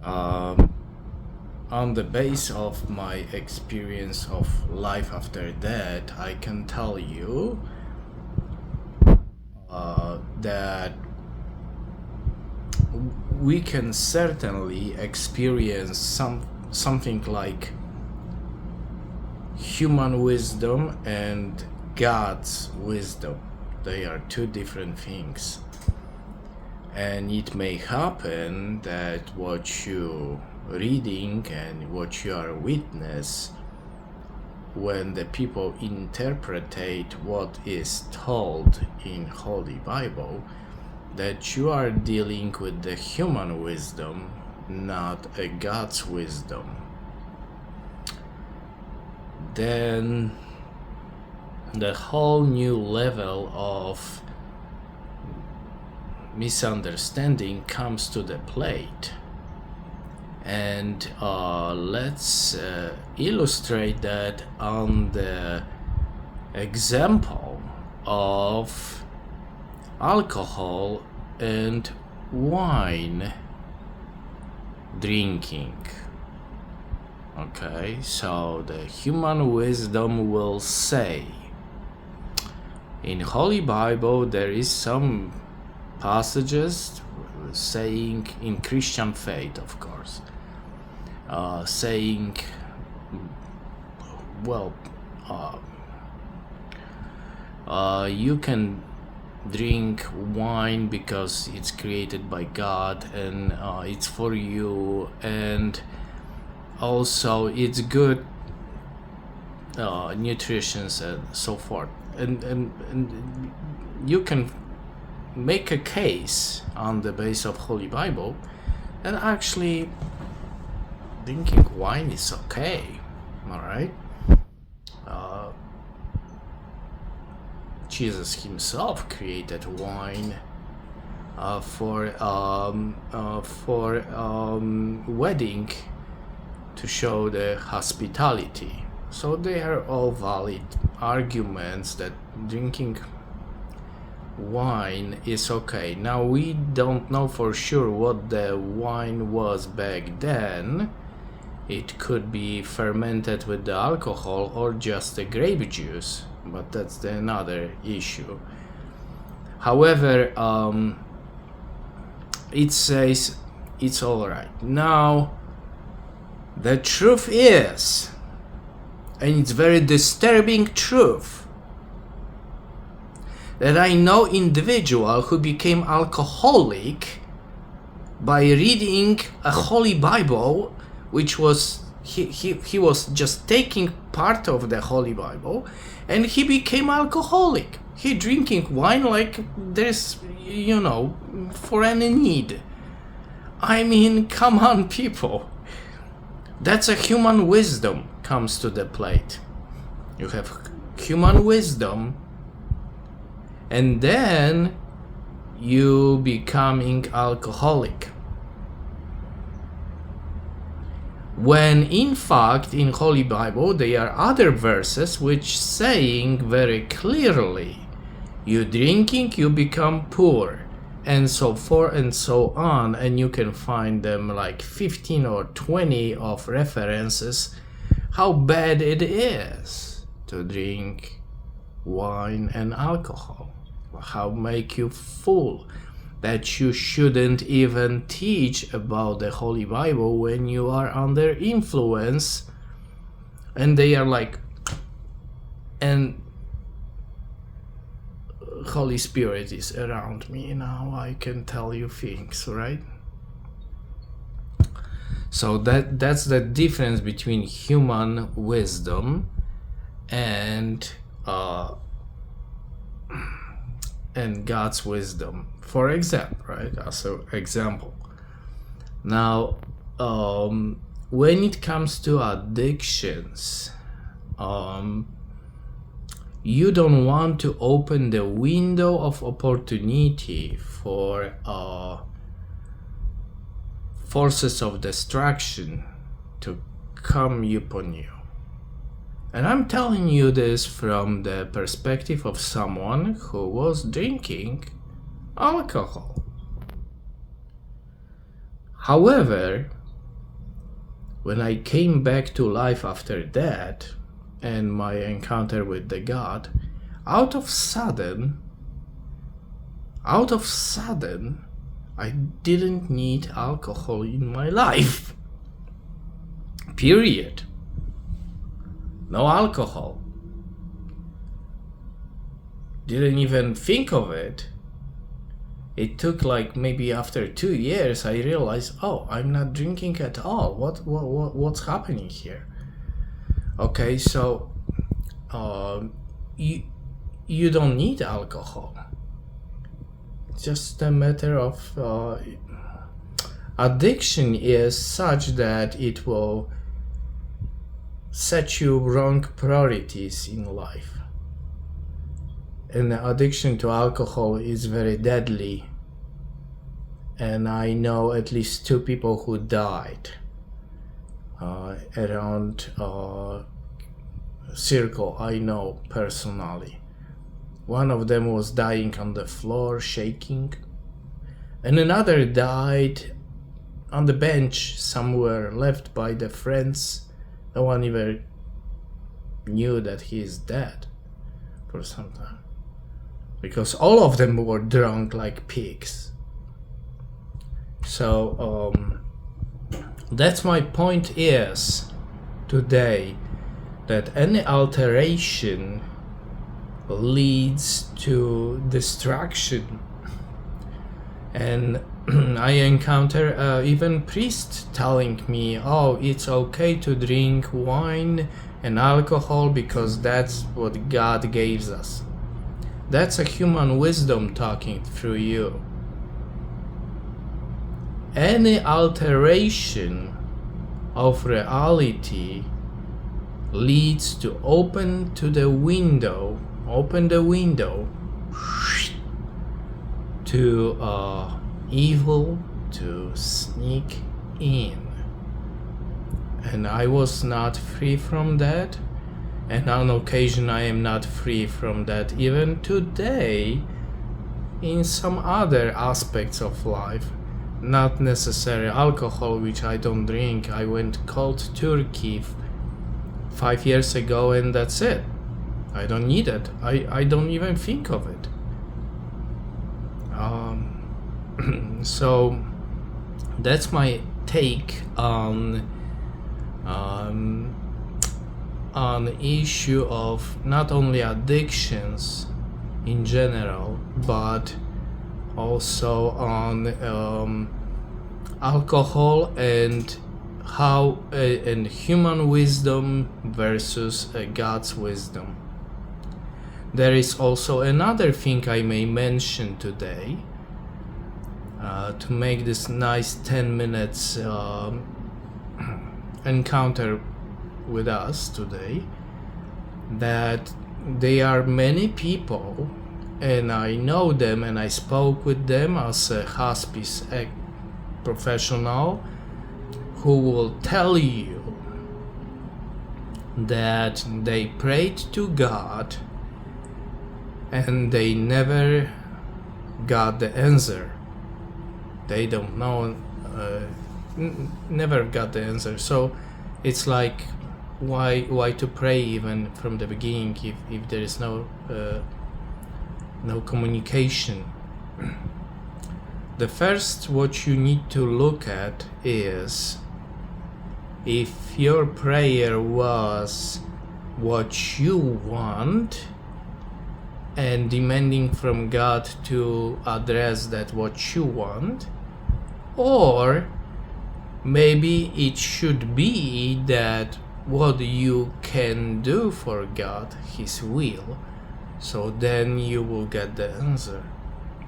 Um, on the base of my experience of life after death, I can tell you that we can certainly experience something like human wisdom and God's wisdom. They are two different things. And it may happen that what you reading and what you are witness when the people interpretate what is told in Holy Bible, that you are dealing with the human wisdom, not a God's wisdom. Then the whole new level of misunderstanding comes to the plate. And let's illustrate that on the example of alcohol and wine drinking. Okay, so the human wisdom will say, in Holy Bible there is some passages saying, in Christian faith of course, saying, well, you can drink wine because it's created by God and it's for you, and also it's good nutrition and so forth, and you can make a case on the base of Holy Bible and actually drinking wine is okay. All right, Jesus himself created wine for wedding to show the hospitality. So they are all valid arguments that drinking wine is okay. Now we don't know for sure what the wine was back then. It could be fermented with the alcohol or just the grape juice, but that's another issue. However, it says it's alright. Now the truth is, and it's very disturbing truth, that I know individual who became alcoholic by reading a Holy Bible, which was he was just taking part of the Holy Bible, and he became alcoholic. He drinking wine like there's, for any need. I mean, come on, people. That's a human wisdom comes to the plate. You have human wisdom, and then you becoming alcoholic. When in fact in Holy Bible there are other verses which saying very clearly, you drinking you become poor, and so forth and so on, and you can find them like 15 or 20 of references how bad it is to drink wine and alcohol, how make you fool, that you shouldn't even teach about the Holy Bible when you are under influence. And they are like, and Holy Spirit is around me now, I can tell you things, right? So that's the difference between human wisdom and God's wisdom. For example, right? As an example. Now, when it comes to addictions, you don't want to open the window of opportunity for forces of destruction to come upon you. And I'm telling you this from the perspective of someone who was drinking alcohol. However, when I came back to life after that and my encounter with the God, out of sudden, I didn't need alcohol in my life. Period. No alcohol. Didn't even think of it. It took like maybe after 2 years I realized, oh, I'm not drinking at all. What's happening here? Okay, so you don't need alcohol. It's just a matter of addiction is such that it will set you wrong priorities in life. And the addiction to alcohol is very deadly. And I know at least 2 people who died around circle I know personally. One of them was dying on the floor, shaking. And another died on the bench somewhere, left by the friends. No one even knew that he is dead for some time. Because all of them were drunk like pigs. So that's my point is today, that any alteration leads to destruction. And I encounter even priests telling me, oh, it's okay to drink wine and alcohol because that's what God gave us. That's a human wisdom talking through you. Any alteration of reality leads to open the window to evil to sneak in. And I was not free from that. And on occasion I am not free from that even today in some other aspects of life. Not necessarily alcohol, which I don't drink. I went cold turkey 5 years ago and that's it. I don't need it. I don't even think of it. So that's my take on issue of not only addictions in general, but also on alcohol and how and human wisdom versus God's wisdom. There is also another thing I may mention today to make this nice 10 minutes encounter with us today, that there are many people, and I know them and I spoke with them as a hospice professional, who will tell you that they prayed to God and they never got the answer. They don't know, never got the answer. So it's like, why to pray even from the beginning if there is no communication? The first what you need to look at is if your prayer was what you want and demanding from God to address that what you want, or maybe it should be that what you can do for God, His will, so then you will get the answer.